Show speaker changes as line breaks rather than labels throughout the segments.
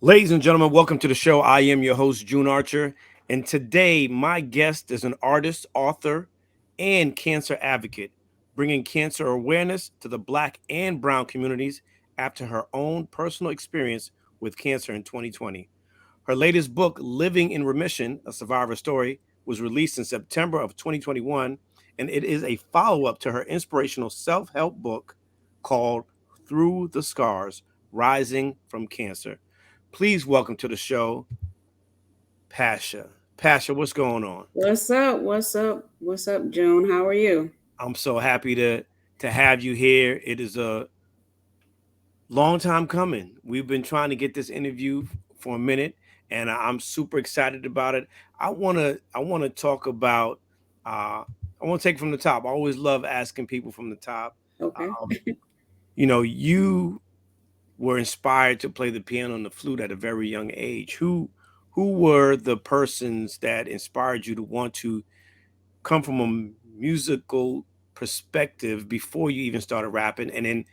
Ladies and gentlemen, welcome to the show. I am your host, June Archer, and today my guest is an artist, author, and cancer advocate, bringing cancer awareness to the Black and Brown communities after her own personal experience with cancer in 2020. Her latest book, Living in Remission, a Survivor Story, was released in September of 2021, and it is a follow up to her inspirational self help book called Through the Scars Rising from Cancer. Please welcome to the show, Pasha. Pasha, what's going on?
What's up? What's up? What's up, June? How are you?
I'm so happy to have you here. It is a long time coming. We've been trying to get this interview for a minute, and I'm super excited about it. I wanna talk about. I want to take from the top. I always love asking people from the top.
Okay.
Um, you were inspired to play the piano and the flute at a very young age. Who were the persons that inspired you to want to come from a musical perspective before you even started rapping? And then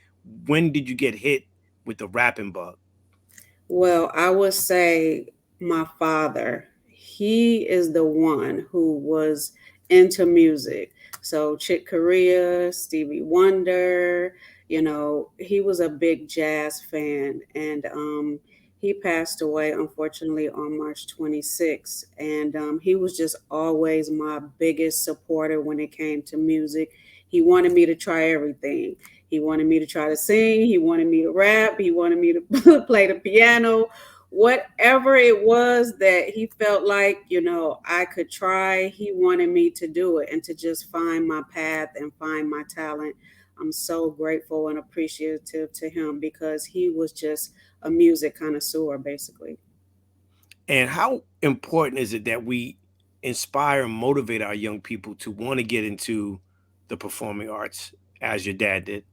when did you get hit with the rapping bug?
Well, I would say my father. He is the one who was into music. So Chick Corea, Stevie Wonder, he was a big jazz fan, and he passed away unfortunately on March 26th. And he was just always my biggest supporter when it came to music. He wanted me to try everything. He wanted me to try to sing. He wanted me to rap. He wanted me to play the piano. Whatever it was that he felt like, I could try, he wanted me to do it and to just find my path and find my talent. I'm so grateful and appreciative to him because he was just a music connoisseur, basically.
And how important is it that we inspire and motivate our young people to want to get into the performing arts as your dad did?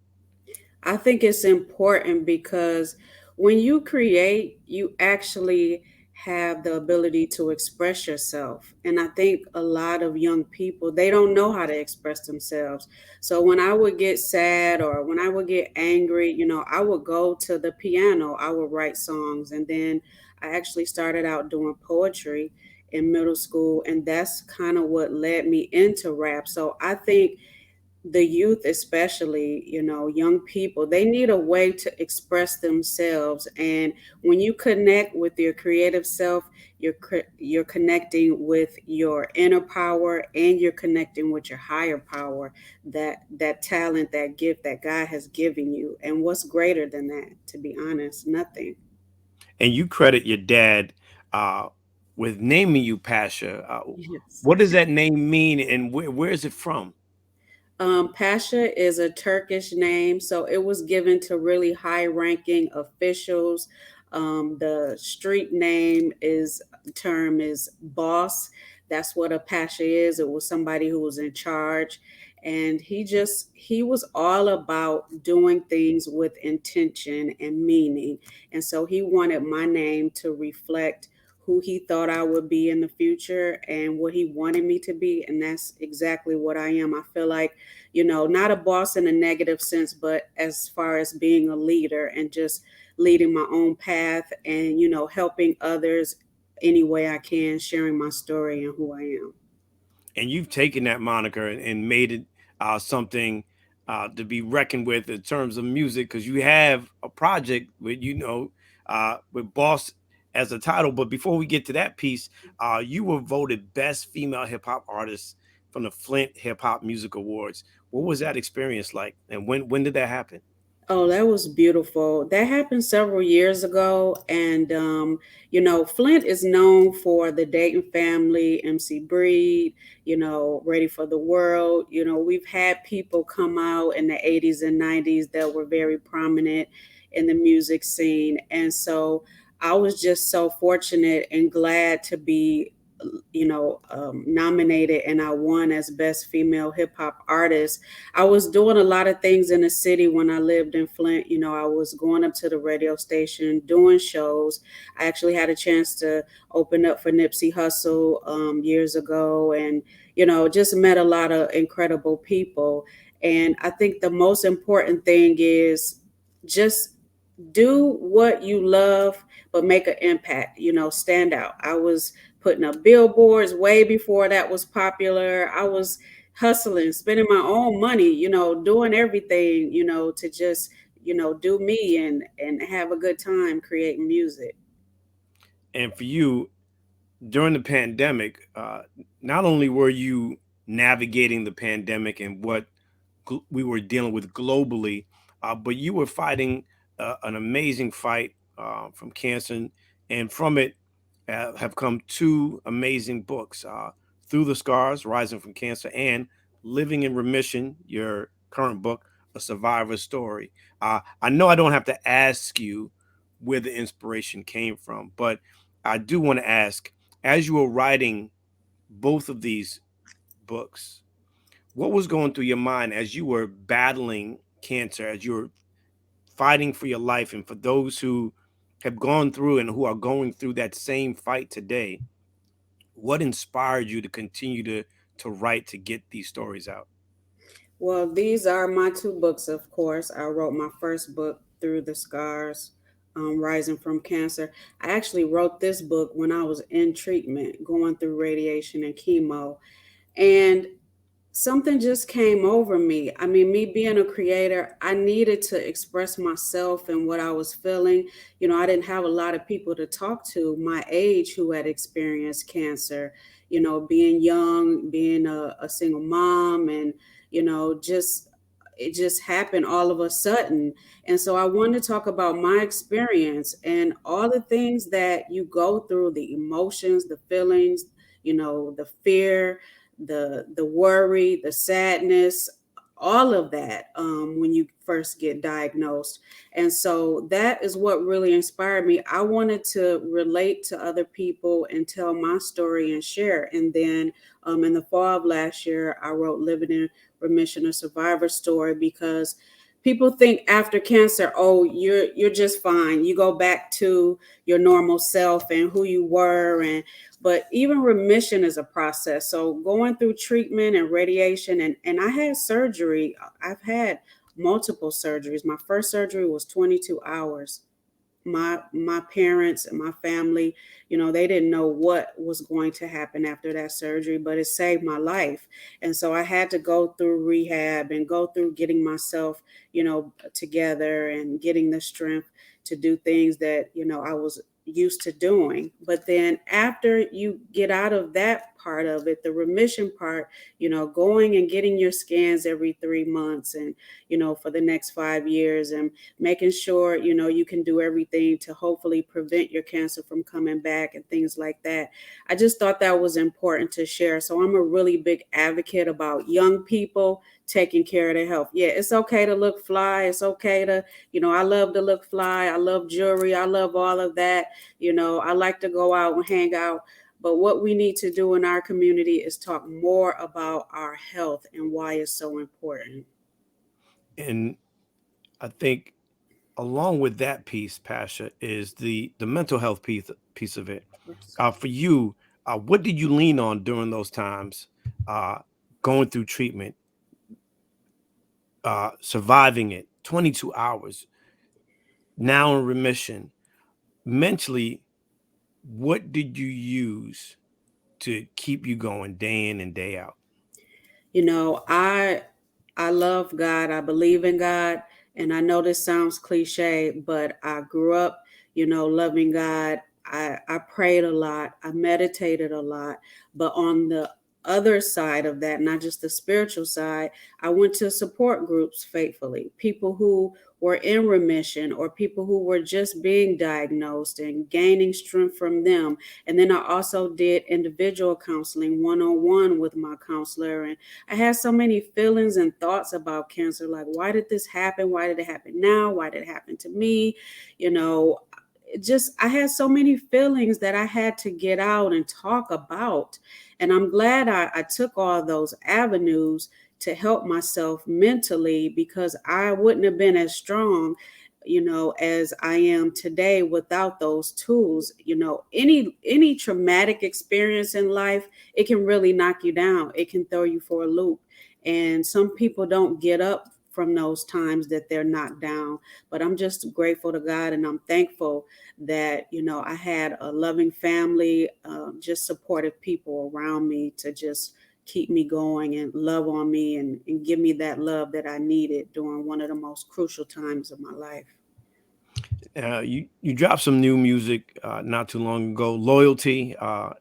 I think it's important because when you create, you actually have the ability to express yourself. And I think a lot of young people, they don't know how to express themselves. So when I would get sad or when I would get angry, I would go to the piano, I would write songs. And then I actually started out doing poetry in middle school. And that's kind of what led me into rap. So I think the youth, especially, young people, they need a way to express themselves. And when you connect with your creative self, you're connecting with your inner power, and you're connecting with your higher power, that talent, that gift that God has given you. And what's greater than that? To be honest, nothing.
And you credit your dad uh, with naming you Pasha.
Yes.
What does that name mean, and where is it from?
Pasha is a Turkish name, so it was given to really high ranking officials. The street name is term is boss. That's what a Pasha is. It was somebody who was in charge. And he was all about doing things with intention and meaning. And so he wanted my name to reflect who he thought I would be in the future and what he wanted me to be. And that's exactly what I am. I feel like, not a boss in a negative sense, but as far as being a leader and just leading my own path and, helping others any way I can, sharing my story and who I am.
And you've taken that moniker and made it something to be reckoned with in terms of music, because you have a project with with Boss as a title. But before we get to that piece, you were voted best female hip hop artist from the Flint Hip Hop Music Awards. What was that experience like, and when did that happen?
Oh, that was beautiful. That happened several years ago. And, Flint is known for the Dayton family, MC Breed, Ready for the World. We've had people come out in the 80s and 90s that were very prominent in the music scene. And so I was just so fortunate and glad to be nominated, and I won as best female hip hop artist. I was doing a lot of things in the city when I lived in Flint. I was going up to the radio station, doing shows. I actually had a chance to open up for Nipsey Hussle years ago, and just met a lot of incredible people. And I think the most important thing is just do what you love, but make an impact, stand out. I was putting up billboards way before that was popular. I was hustling, spending my own money, doing everything, to just, do me and have a good time creating music.
And for you, during the pandemic, not only were you navigating the pandemic and what we were dealing with globally, but you were fighting an amazing fight from cancer, and from it have come two amazing books: "Through the Scars: Rising from Cancer" and "Living in Remission," your current book, "A Survivor's Story." I know I don't have to ask you where the inspiration came from, but I do want to ask, as you were writing both of these books, what was going through your mind as you were battling cancer, as you were fighting for your life? And for those who have gone through and who are going through that same fight today, what inspired you to continue to write, to get these stories out?
Well, these are my two books, of course. I wrote my first book, Through the Scars, Rising from Cancer. I actually wrote this book when I was in treatment, going through radiation and chemo. And something just came over me. I mean, me being a creator, I needed to express myself and what I was feeling. I didn't have a lot of people to talk to my age who had experienced cancer, being young, being a single mom, and, just it just happened all of a sudden. And so I wanted to talk about my experience and all the things that you go through, the emotions, the feelings, the fear, the worry, the sadness, all of that, when you first get diagnosed. And so that is what really inspired me. I wanted to relate to other people and tell my story and share. And then in the fall of last year, I wrote Living in Remission, a survivor story, because people think after cancer, oh, you're just fine, you go back to your normal self and who you were. And but even remission is a process. So going through treatment and radiation, and I had surgery. I've had multiple surgeries. My first surgery was 22 hours. My parents and my family, they didn't know what was going to happen after that surgery, but it saved my life. And so I had to go through rehab and go through getting myself, together and getting the strength to do things that, I was used to doing. But then after you get out of that part of it, the remission part, going and getting your scans every 3 months, and for the next 5 years, and making sure you can do everything to hopefully prevent your cancer from coming back and things like that. I just thought that was important to share. So I'm a really big advocate about young people taking care of their health. Yeah, it's okay to look fly. It's okay to, I love to look fly. I love jewelry. I love all of that. I like to go out and hang out. But what we need to do in our community is talk more about our health and why it's so important.
And I think along with that piece, Pasha, is the mental health piece of it. For you, what did you lean on during those times, uh, going through treatment, surviving it, 22 hours, now in remission? Mentally, what did you use to keep you going day in and day out?
I love God. I believe in God. And I know this sounds cliche, but I grew up, loving God. I prayed a lot. I meditated a lot. But on the other side of that, not just the spiritual side, I went to support groups faithfully, people who were in remission or people who were just being diagnosed and gaining strength from them. And then I also did individual counseling, one on one with my counselor. And I had so many feelings and thoughts about cancer, like, why did this happen? Why did it happen now? Why did it happen to me? You know, just I had so many feelings that I had to get out and talk about. And I'm glad I took all those avenues to help myself mentally, because I wouldn't have been as strong, as I am today without those tools. Any traumatic experience in life, it can really knock you down. It can throw you for a loop. And some people don't get up from those times that they're knocked down. But I'm just grateful to God, and I'm thankful that I had a loving family, just supportive people around me to just keep me going and love on me, and give me that love that I needed during one of the most crucial times of my life.
You dropped some new music not too long ago. Loyalty.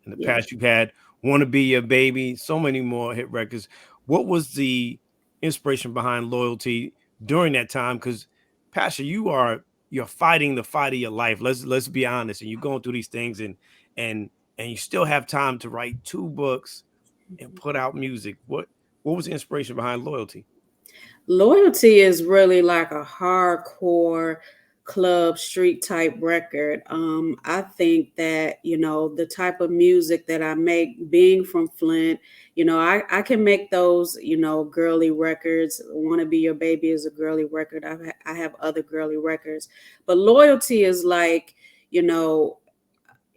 In the
Yes.
past, you've had "Want to Be Your Baby," so many more hit records. What was the inspiration behind Loyalty during that time? Because Pasha, you're fighting the fight of your life. Let's be honest. And you're going through these things, and and you still have time to write 2 books and put out music. What was the inspiration behind Loyalty?
Loyalty is really like a hardcore club street type record. I think that, the type of music that I make, being from Flint, I can make those, girly records. Wanna Be Your Baby is a girly record. I have other girly records. But Loyalty is like, you know,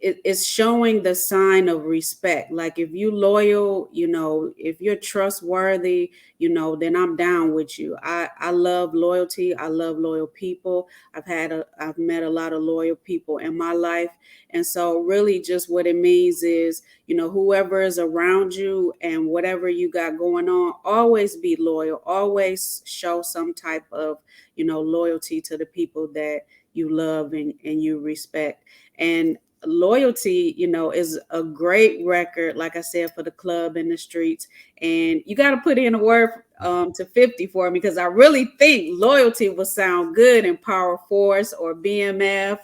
it's showing the sign of respect. Like if you loyal, if you're trustworthy, then I'm down with you. I love loyalty. I love loyal people. I've met a lot of loyal people in my life. And so really just what it means is, whoever is around you and whatever you got going on, always be loyal. Always show some type of, loyalty to the people that you love and you respect. And Loyalty, is a great record, like I said, for the club and the streets. And you got to put in a word to 50 for me, because I really think Loyalty will sound good in Power Force or BMF,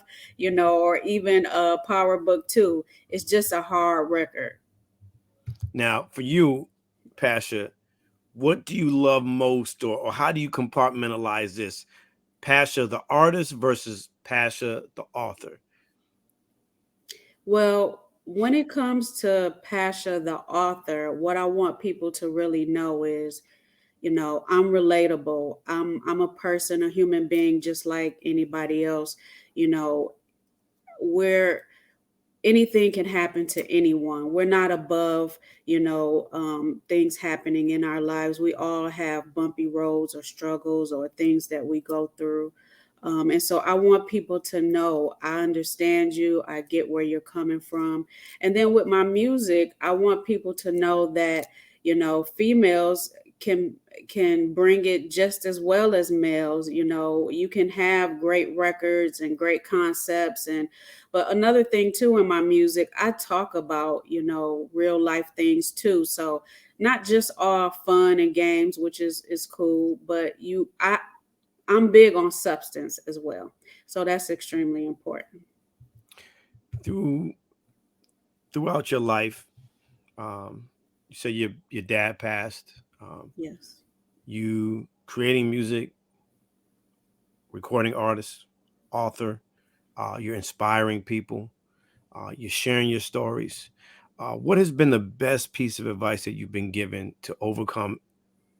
or even Power Book 2. It's just a hard record.
Now, for you, Pasha, what do you love most, or how do you compartmentalize this? Pasha, the artist, versus Pasha, the author.
Well, when it comes to Pasha, the author, what I want people to really know is, I'm relatable. I'm a person, a human being, just like anybody else. You know, where anything can happen to anyone. We're not above, things happening in our lives. We all have bumpy roads or struggles or things that we go through. And so I want people to know I understand you. I get where you're coming from. And then with my music, I want people to know that, females can bring it just as well as males. You can have great records and great concepts. And but another thing too, in my music, I talk about, real life things too. So not just all fun and games, which is cool, but I'm big on substance as well. So that's extremely important.
Through Throughout your life, you say your dad passed.
Yes.
You creating music, recording artist, author. You're inspiring people. You're sharing your stories. What has been the best piece of advice that you've been given to overcome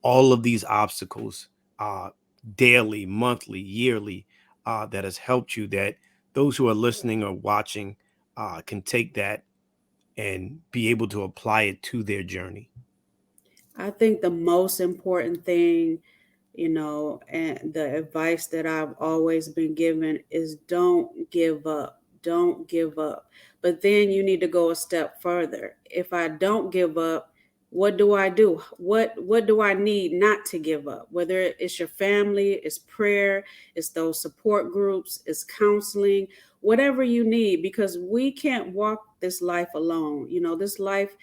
all of these obstacles, uh, daily, monthly, yearly, that has helped you, that those who are listening or watching can take that and be able to apply it to their journey?
I think the most important thing, and the advice that I've always been given is don't give up. Don't give up. But then you need to go a step further. If I don't give up, what do I do? What do I need not to give up? Whether it's your family, it's prayer, it's those support groups, it's counseling, whatever you need, because we can't walk this life alone. This life,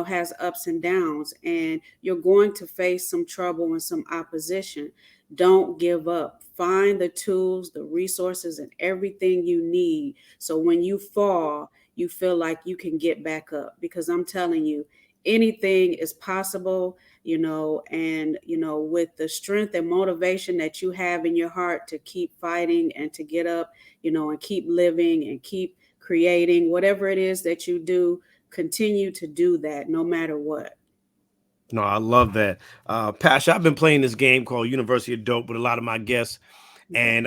has ups and downs, and you're going to face some trouble and some opposition. Don't give up. Find the tools, the resources, and everything you need. So when you fall, you feel like you can get back up, because I'm telling you, anything is possible, and, with the strength and motivation that you have in your heart to keep fighting and to get up, and keep living and keep creating whatever it is that you do, continue to do that no matter what.
No, I love that. Pasha, I've been playing this game called University of Dope with a lot of my guests, and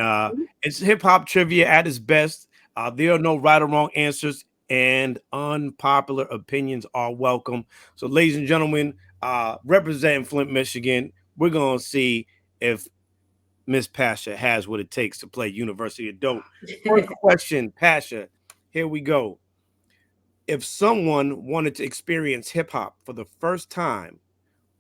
it's hip hop trivia at its best. There are no right or wrong answers, and unpopular opinions are welcome. So, ladies and gentlemen, representing Flint, Michigan, we're going to see if Miss Pasha has what it takes to play University of Dope. First question, Pasha. Here we go. If someone wanted to experience hip hop for the first time,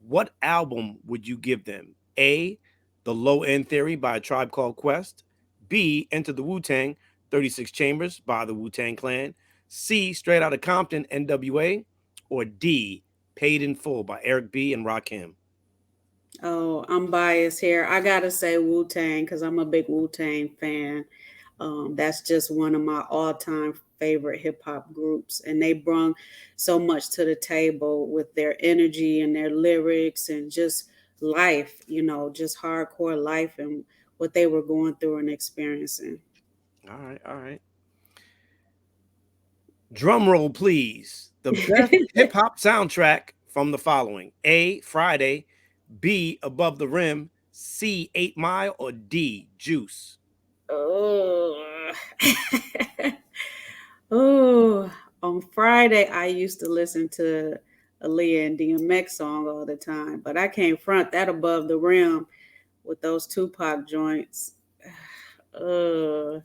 what album would you give them? A, The Low End Theory by a Tribe Called Quest. B, Enter the Wu-Tang, 36 Chambers by the Wu-Tang Clan. C, Straight Outta Compton, NWA. Or D, Paid in Full by Eric B. and Rakim.
Oh, I'm biased here. I gotta say Wu Tang because I'm a big Wu Tang fan. That's just one of my all-time favorite hip hop groups, and they brought so much to the table with their energy and their lyrics and just life. Just hardcore life and what they were going through and experiencing.
All right, all right. Drum roll, please. The best hip hop soundtrack from the following: A, Friday. B, Above the Rim. C, 8 Mile. Or D, Juice.
Oh, oh, on Friday I used to listen to Aaliyah and DMX song all the time, but I can't front that Above the Rim with those Tupac joints. Uh,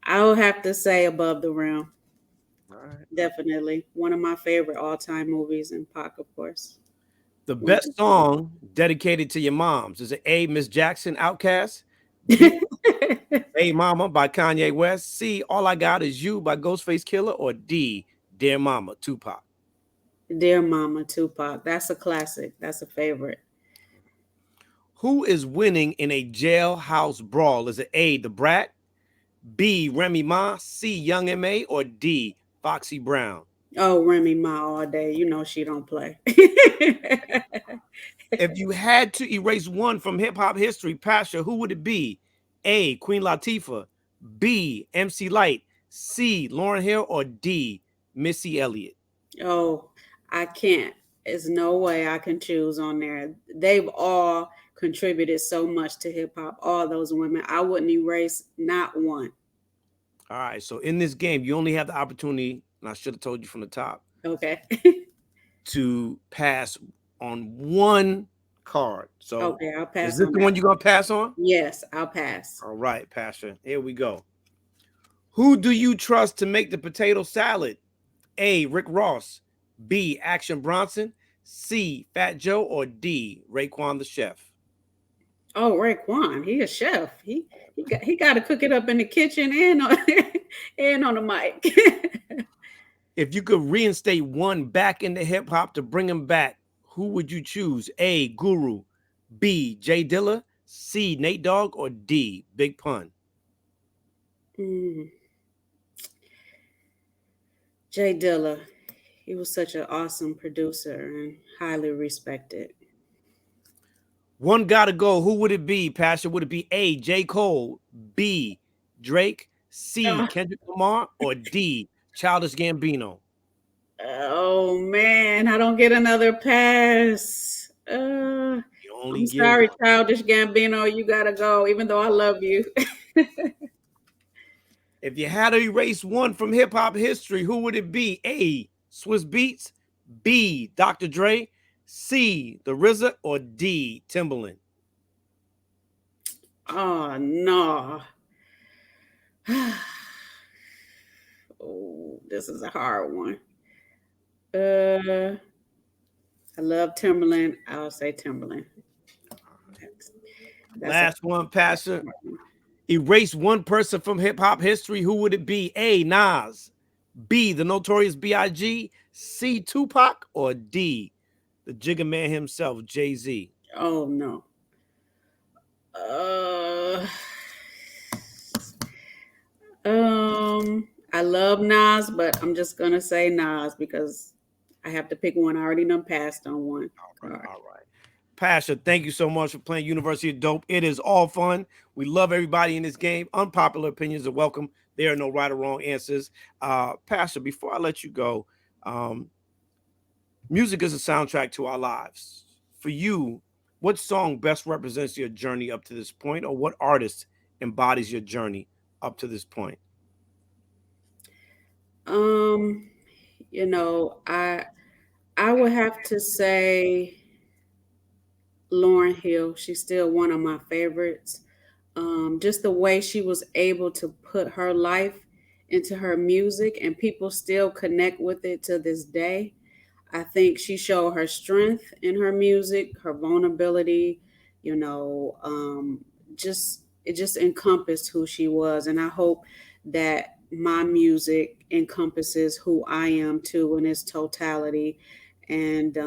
I would have to say Above the Rim.
All right.
Definitely one of my favorite all-time movies, and Pac, of course.
The
One,
best
two, three.
song dedicated to your moms is it A, Miss Jackson, Outcast. B, Hey Mama by Kanye West. C, All I Got Is You by Ghostface Killer. Or D, Dear Mama, Tupac.
Dear Mama, Tupac. That's a classic. That's a favorite.
Who is winning in a jailhouse brawl? Is it A, The Brat, B, Remy Ma, C, Young M.A., or D, Foxy Brown?
Oh, Remy Ma all day. You know she don't play.
If you had to erase one from hip hop history, Pasha, who would it be? A, Queen Latifah, B, MC Light, C, Lauren Hill, or D, Missy Elliott?
Oh, I can't. There's no way I can choose on there. They've all contributed so much to hip hop, all those women. I wouldn't erase not one.
All right, so in this game, you only have the opportunity, and I should have told you from the top,
Okay.
to pass on one card. So
Okay, I'll
is
pass
this
on
the
that
one you're
one.
gonna pass on?
Yes, I'll pass.
All right, Pasha. Here we go. Who do you trust to make the potato salad? A, Rick Ross. B, Action Bronson. C, Fat Joe. Or D, Raekwon the chef?
Oh, Raekwon, he a chef. He got to cook it up in the kitchen and on and on the mic.
If you could reinstate one back into hip hop to bring him back, who would you choose? A, Guru. B, Jay Dilla. C, Nate Dogg. Or D, Big Pun?
Mm, Jay Dilla, he was such an awesome producer and highly respected.
One gotta go. Who would it be, Pastor? Would it be A, J. Cole, B, Drake, C,
Oh,
Kendrick Lamar, or D, Childish Gambino?
oh, man, I don't get another pass.
You only
I'm
get
sorry,
one.
Childish Gambino, you gotta go. Even though I love you.
If you had to erase one from hip hop history, who would it be? A, Swiss Beats, B, Dr. Dre, C, The RZA, or D, Timbaland?
Oh no. Oh, this is a hard one. Uh, I love Timberland. I'll say Timberland. That's a
Last one, Pastor.
hard one.
Erase one person from hip hop history, who would it be? A, Nas, B, the Notorious B.I.G., C, Tupac, or D, the Jigga Man himself, Jay-Z?
Oh no. Uh, I love Nas, but I'm just gonna say Nas because I have to pick one. I already done passed on one
All right,
card.
all right. Pasha, thank you so much for playing University of Dope. It is all fun. We love everybody in this game. Unpopular opinions are welcome. There are no right or wrong answers. Pasha, before I let you go, um, music is a soundtrack to our lives. For you, what song best represents your journey up to this point, or what artist embodies your journey up to this point?
Um, I would have to say Lauren Hill. She's still one of my favorites. just the way she was able to put her life into her music, and people still connect with it to this day. I think she showed her strength in her music, her vulnerability, you know, just it just encompassed who she was. And I hope that my music encompasses who I am too in its totality. And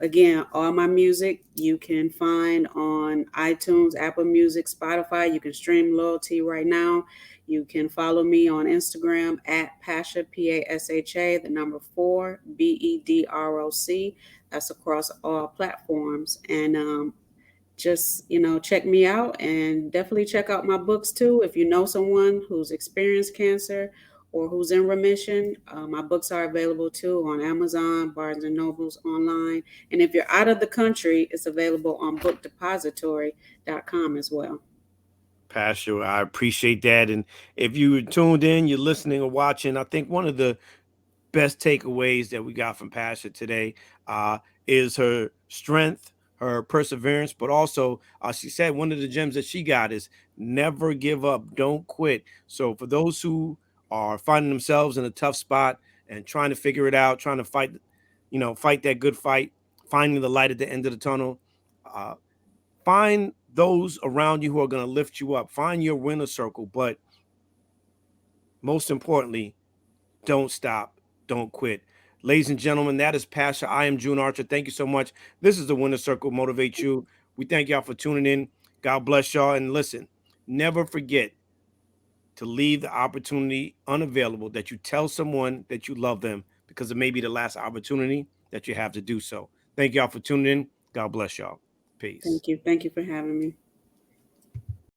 again, all my music you can find on iTunes, Apple Music, Spotify. You can stream Loyalty right now. You can follow me on Instagram at Pasha, Pasha, the number 4, Bedroc. That's across all platforms. And just, check me out, and definitely check out my books too. If you know someone who's experienced cancer or who's in remission, my books are available too on Amazon, Barnes and Nobles, online. And if you're out of the country, it's available on bookdepository.com as well.
Pastor, I appreciate that. And if you were tuned in, you're listening or watching, I think one of the best takeaways that we got from Pasha today is her strength, her perseverance, but also she said one of the gems that she got is never give up, don't quit. So for those who are finding themselves in a tough spot and trying to figure it out, trying to fight, fight that good fight, finding the light at the end of the tunnel, uh, find those around you who are going to lift you up. Find your winner circle, but most importantly, don't stop. Don't quit. Ladies and gentlemen, that is Pasha. I am June Archer. Thank you so much. This is the Winner Circle Motivate You. We thank y'all for tuning in. God bless y'all. And listen, never forget to leave the opportunity unavailable that you tell someone that you love them, because it may be the last opportunity that you have to do so. Thank y'all for tuning in. God bless y'all. Peace.
Thank you. Thank you for having me.